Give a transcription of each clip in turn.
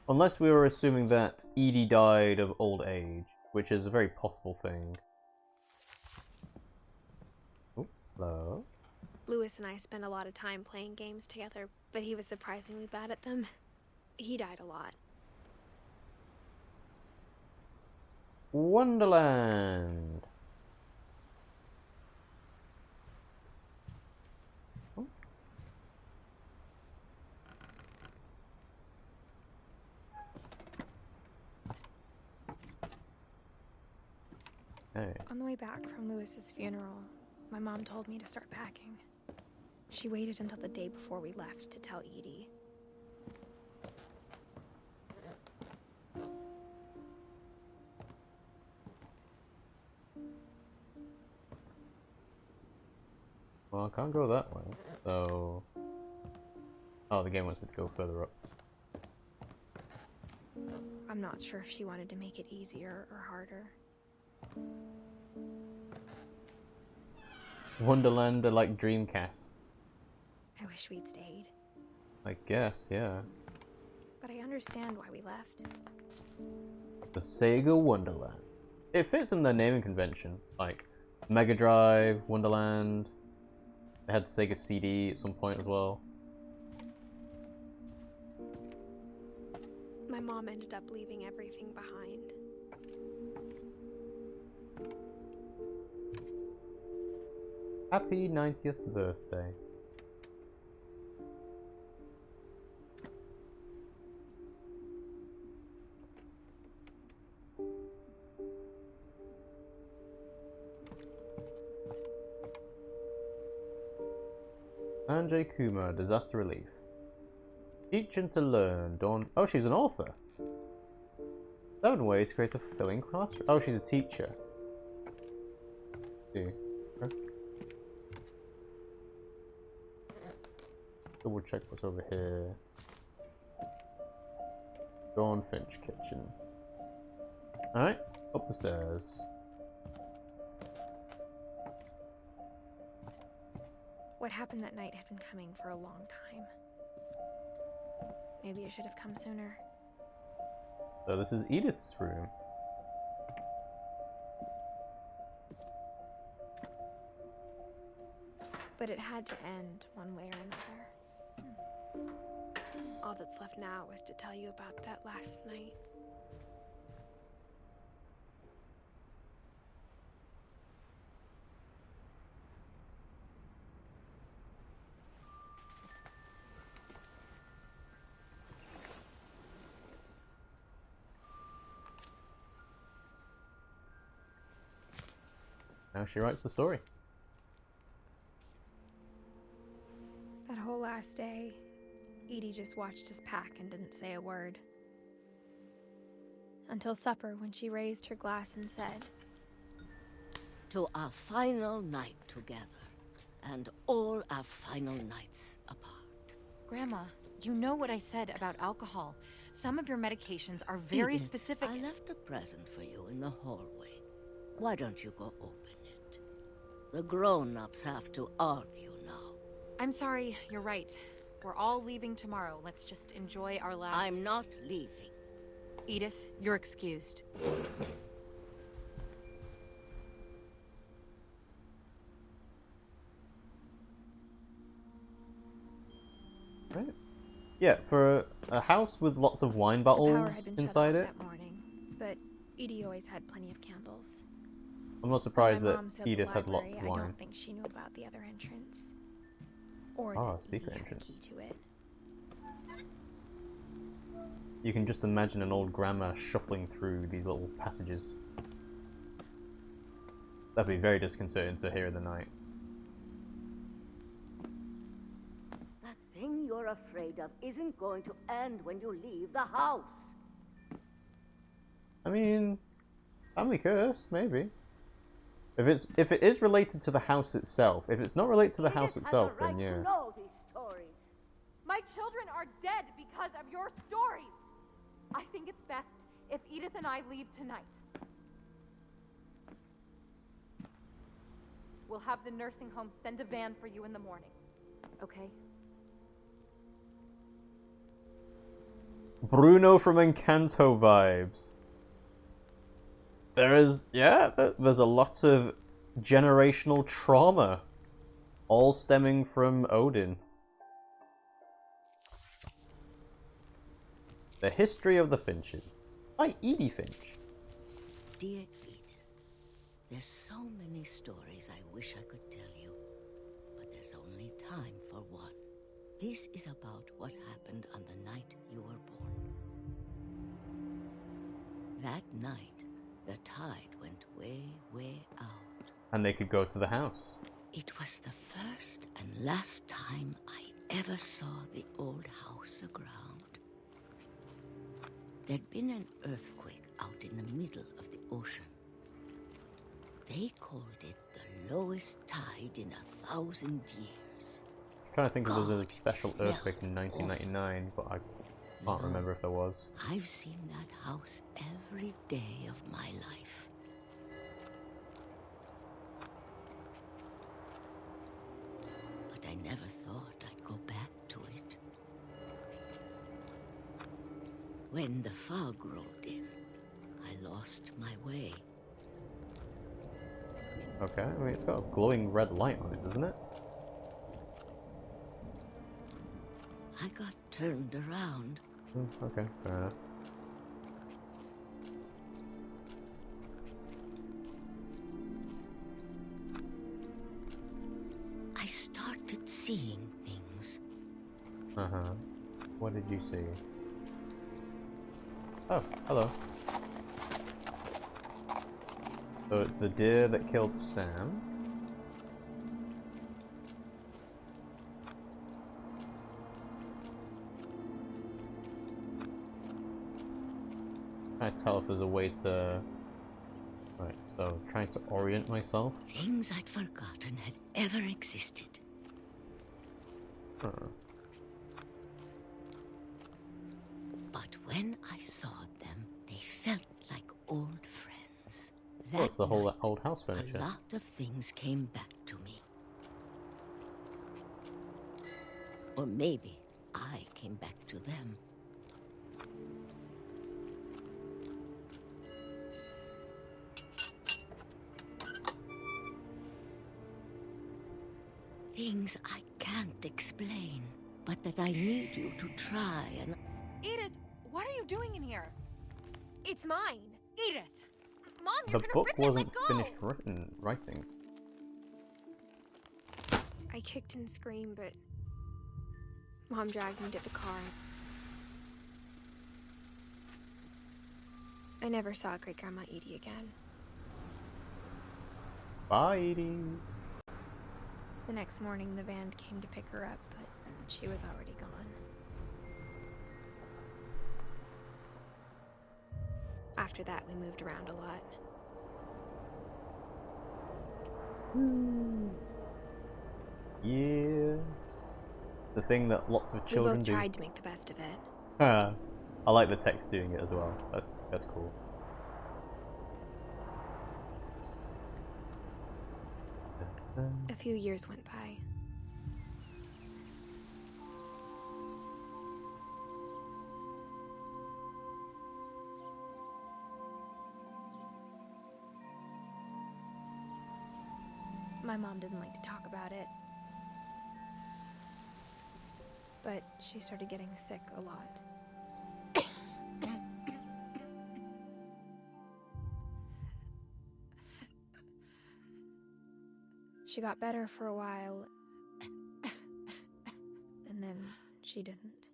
Unless we were assuming that Edie died of old age, which is a very possible thing. Oh, hello. Lewis and I spent a lot of time playing games together, but he was surprisingly bad at them. He died a lot. Wonderland. Oh. Hey. On the way back from Lewis's funeral, my mom told me to start packing. She waited until the day before we left to tell Edie. Well, I can't go that way, so... Oh, the game wants me to go further up. I'm not sure if she wanted to make it easier or harder. Wonderland are like Dreamcast. I wish we'd stayed. I guess, yeah. But I understand why we left. The Sega Wonderland. It fits in their naming convention, like Mega Drive, Wonderland. They had Sega CD at some point as well. My mom ended up leaving everything behind. Happy 90th birthday. Sanjay Kumar, Disaster Relief. Teaching to learn, Dawn. Oh, she's an author. 7 ways to create a fulfilling classroom. Oh, she's a teacher. See. Okay. Double check what's over here. Dawn Finch kitchen. Alright, up the stairs. What happened that night had been coming for a long time. Maybe it should have come sooner. So this is Edith's room. But it had to end one way or another. All that's left now is to tell you about that last night. Now she writes the story. That whole last day, Edie just watched us pack and didn't say a word. Until supper, when she raised her glass and said, "To our final night together, and all our final nights apart." Grandma, you know what I said about alcohol. Some of your medications are very Edith, specific. I left a present for you in the hallway. Why don't you go open it? The grown-ups have to argue now. I'm sorry, you're right. We're all leaving tomorrow. Let's just enjoy our last... I'm not leaving. Edith, you're excused. Right. Yeah, for a house with lots of wine the power bottles had been inside shut it, off that morning, but Edie always had plenty of candles. I'm not When surprised my that mom said Edith the had lots of library, I wine. don't think she knew about the other entrance. Or Ah, that secret Edie had a entrance. key to it. You can just imagine an old grandma shuffling through these little passages. That'd be very disconcerting to hear in the night. That thing you're afraid of isn't going to end when you leave the house. I mean, family curse, maybe. If it is related to the house itself, if it's not related to the house itself, then yeah. To know these stories. My children are dead because of your stories. I think it's best if Edith and I leave tonight. We'll have the nursing home send a van for you in the morning. Okay? Bruno from Encanto vibes. There's a lot of generational trauma, all stemming from Odin. The History of the Finches by Edie Finch. Dear Edith, there's so many stories I wish I could tell you, but there's only time for one. This is about what happened on the night you were born. That night, the tide went way, way out. And they could go to the house. It was the first and last time I ever saw the old house aground. There'd been an earthquake out in the middle of the ocean. They called it the lowest tide in 1,000 years. I'm trying to think if there was a God, special it earthquake in 1999, but I can't remember if there was. I've seen that house every day of my life. But I never thought I'd go back to it. When the fog rolled in, I lost my way. Okay, I mean, it's got a glowing red light on it, doesn't it? I got turned around. Okay, fair enough. I started seeing things. Uh-huh. What did you see? Oh, hello. So it's the deer that killed Sam. Trying to tell if there's a way to... Right, so trying to orient myself. Things I'd forgotten had ever existed. Huh. But when I saw them, they felt like old friends. Oh, it's the whole night, old house furniture. a lot of things came back to me. Or maybe I came back to them. Things I can't explain, but that I need you to try and... Edith, what are you doing in here? It's mine. Edith! Mom, The you're gonna book rip wasn't it. Let go. finished writing. I kicked and screamed, but Mom dragged me to the car. I never saw Great Grandma Edie again. Bye, Edie. The next morning, the van came to pick her up, but she was already gone. After that, we moved around a lot. Yeah. The thing that lots of We children both do. tried to make the best of it. I like the text doing it as well. That's cool. A few years went by. My mom didn't like to talk about it, but she started getting sick a lot. She got better for a while, and then she didn't.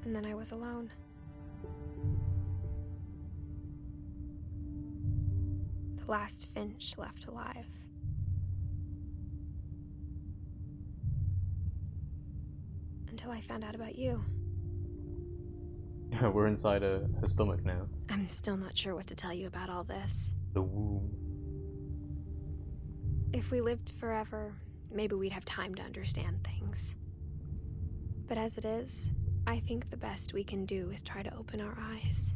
And then I was alone. The last Finch left alive. Until I found out about you. We're inside her stomach now. I'm still not sure what to tell you about all this. The womb. If we lived forever, maybe we'd have time to understand things. But as it is, I think the best we can do is try to open our eyes.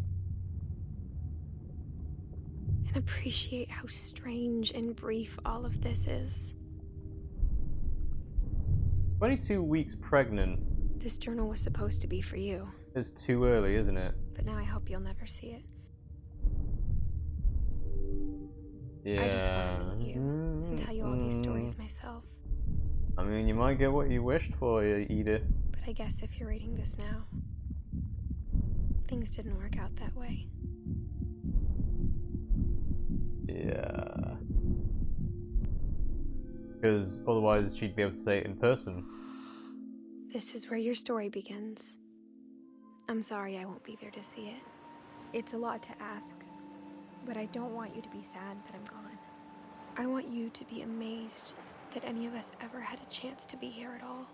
And appreciate how strange and brief all of this is. 22 weeks pregnant. This journal was supposed to be for you. It's too early, isn't it? But now I hope you'll never see it. Yeah. I just want to meet you and tell you all these stories myself. I mean, you might get what you wished for, Edith. But I guess if you're reading this now, things didn't work out that way. Yeah. Because otherwise she'd be able to say it in person. This is where your story begins. I'm sorry I won't be there to see it. It's a lot to ask, but I don't want you to be sad that I'm gone. I want you to be amazed that any of us ever had a chance to be here at all.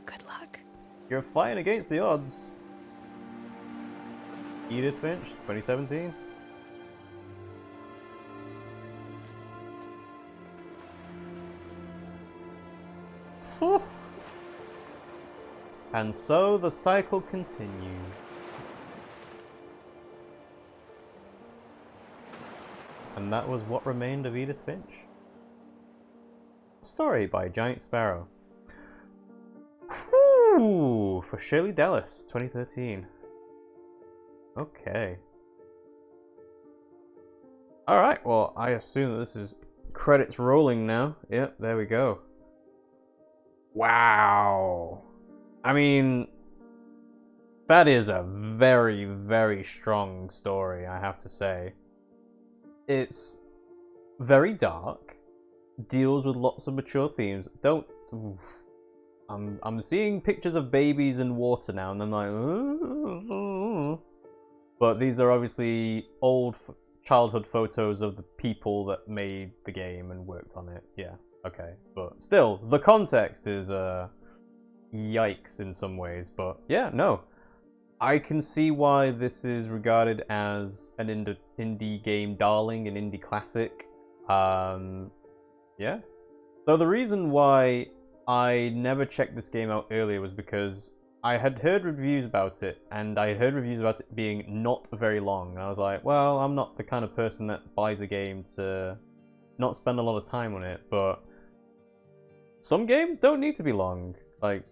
Good luck. You're fighting against the odds. Edith Finch, 2017. Whew. And so the cycle continues. And that was What Remained of Edith Finch. Story by Giant Sparrow. Whew, for Shirley Dellis, 2013. Okay. Alright, well, I assume that this is credits rolling now. Yep, there we go. Wow. I mean, that is a very, very strong story, I have to say. It's very dark, deals with lots of mature themes. I'm seeing pictures of babies in water now, and I'm like, ooh. But these are obviously old childhood photos of the people that made the game and worked on it. Yeah, okay, but still, the context is yikes in some ways. But yeah, no, I can see why this is regarded as an indie game darling, an indie classic. Yeah. So the reason why I never checked this game out earlier was because I had heard reviews about it, and I heard reviews about it being not very long. And I was like, well, I'm not the kind of person that buys a game to not spend a lot of time on it, but some games don't need to be long. Like,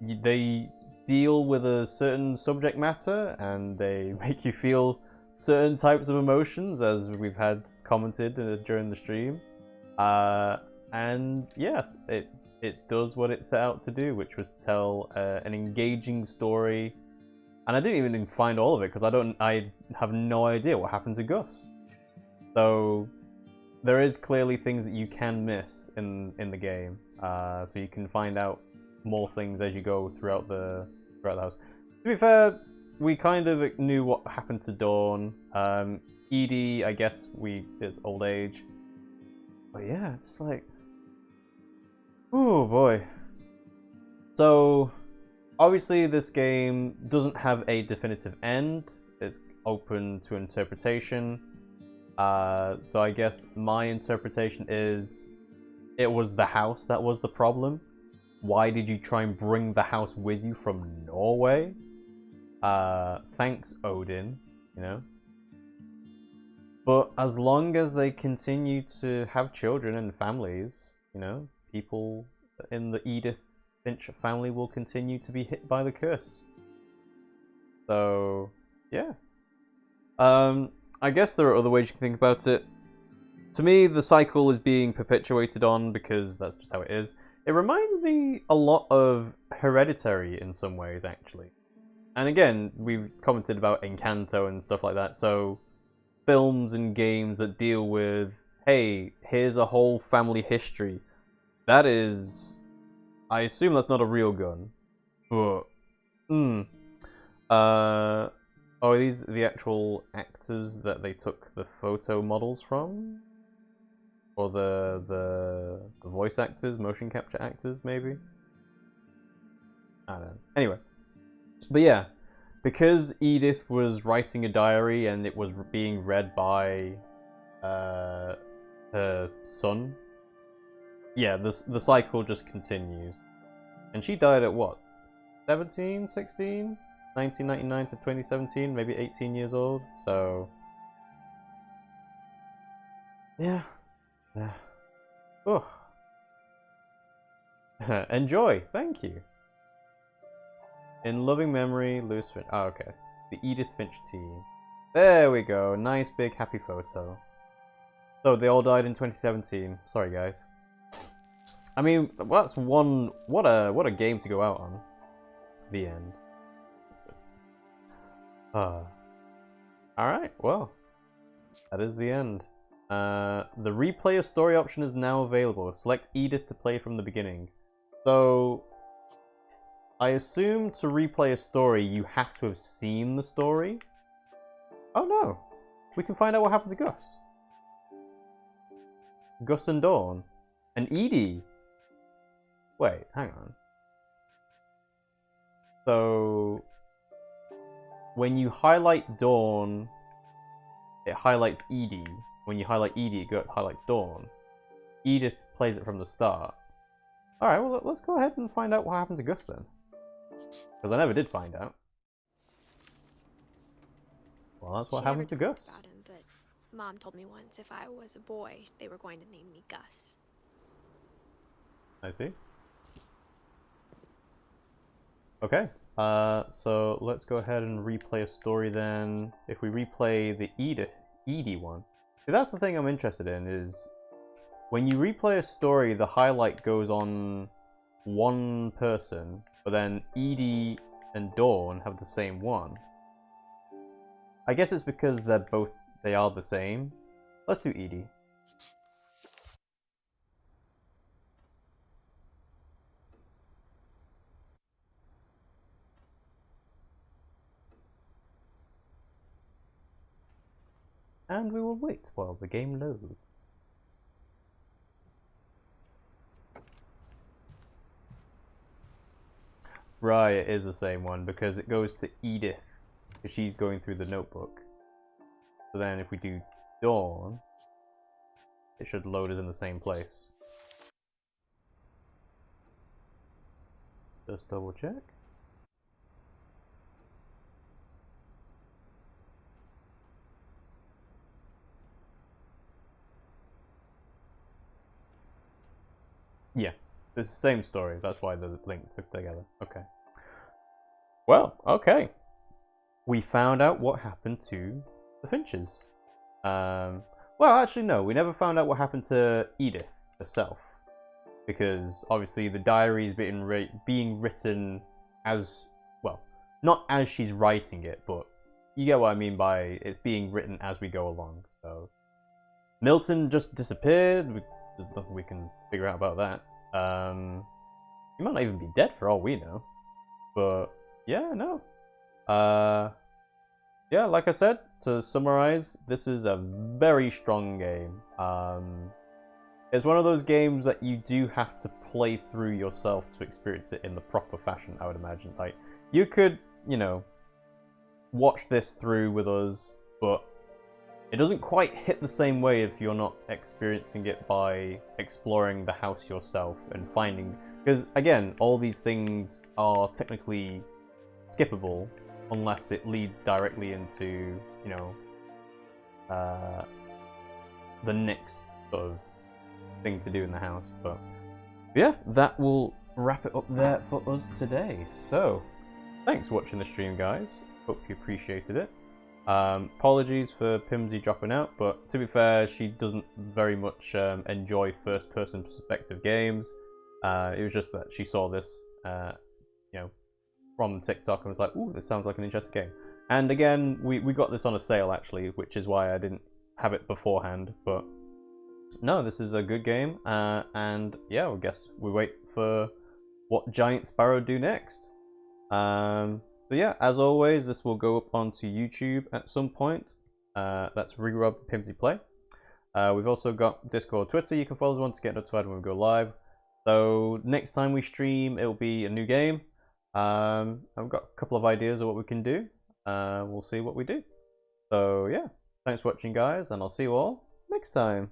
they deal with a certain subject matter, and they make you feel certain types of emotions, as we've had commented during the stream. And yes, it does what it set out to do, which was to tell an engaging story. And I didn't even find all of it because I have no idea what happened to Gus. So there is clearly things that you can miss in the game. So you can find out more things as you go throughout the house. To be fair, we kind of knew what happened to Dawn. Edie, I guess it's old age. But yeah, it's like, oh boy. So obviously this game doesn't have a definitive end. It's open to interpretation. So I guess my interpretation is it was the house that was the problem. Why did you try and bring the house with you from Norway? Thanks, Odin, you know? But as long as they continue to have children and families, you know, people in the Edith Finch family will continue to be hit by the curse. So, yeah. I guess there are other ways you can think about it. To me, the cycle is being perpetuated on because that's just how it is. It reminds me a lot of Hereditary in some ways, actually. And again, we've commented about Encanto and stuff like that, so films and games that deal with, hey, here's a whole family history. That is... I assume that's not a real gun. But... Oh, are these the actual actors that they took the photo models from? Or the voice actors, motion capture actors, maybe? I don't know. Anyway. But yeah, because Edith was writing a diary and it was being read by her son, yeah, the cycle just continues. And she died at what? 17, 16? 1999 to 2017, maybe 18 years old, so... Yeah. Ugh. Enjoy, thank you. In loving memory, Louis Finch. Oh, okay. The Edith Finch team. There we go. Nice big happy photo. So they all died in 2017. Sorry, guys. I mean, that's one. What a game to go out on. The end. Alright, well. That is the end. The replay a story option is now available. Select Edith to play from the beginning. So, I assume to replay a story, you have to have seen the story. Oh no! We can find out what happened to Gus. Gus and Dawn. And Edie. Wait, hang on. So, when you highlight Dawn, it highlights Edie. When you highlight Edie, it highlights Dawn. Edith plays it from the start. Alright, well, let's go ahead and find out what happened to Gus then. Because I never did find out. Well, that's what happened to Gus. About him, but Mom told me once if I was a boy, they were going to name me Gus. I see. Okay, so let's go ahead and replay a story then. If we replay the Edie one. See, that's the thing I'm interested in, is when you replay a story, the highlight goes on one person, but then Edie and Dawn have the same one. I guess it's because they are the same. Let's do Edie. And we will wait while the game loads. Right, it is the same one because it goes to Edith because she's going through the notebook. So then if we do Dawn, it should load us in the same place. Just double check. Yeah, it's the same story. That's why the link took together. Okay. Well, okay. We found out what happened to the Finches. Well, actually, no. We never found out what happened to Edith herself. Because, obviously, the diary is being written as... Well, not as she's writing it, but you get what I mean by it's being written as we go along. So, Milton just disappeared. There's nothing we can figure out about that. He might not even be dead for all we know. But, yeah, no. Yeah, like I said, to summarize, this is a very strong game. It's one of those games that you do have to play through yourself to experience it in the proper fashion, I would imagine. Like, you could, you know, watch this through with us, but it doesn't quite hit the same way if you're not experiencing it by exploring the house yourself and finding... Because, again, all these things are technically skippable unless it leads directly into, you know, the next sort of thing to do in the house. But yeah, that will wrap it up there for us today. So, thanks for watching the stream, guys. Hope you appreciated it. Apologies for Pimmsy dropping out, but to be fair, she doesn't very much enjoy first-person perspective games. It was just that she saw this, you know, from TikTok and was like, ooh, this sounds like an interesting game. And again, we got this on a sale, actually, which is why I didn't have it beforehand. But no, this is a good game. And yeah, I guess we wait for what Giant Sparrow do next. So yeah, as always, this will go up onto YouTube at some point. That's RiggyRob and Pimmsy Play. We've also got Discord, Twitter. You can follow us on to get notified when we go live. So next time we stream, it'll be a new game. I've got a couple of ideas of what we can do. We'll see what we do. So yeah, thanks for watching, guys, and I'll see you all next time.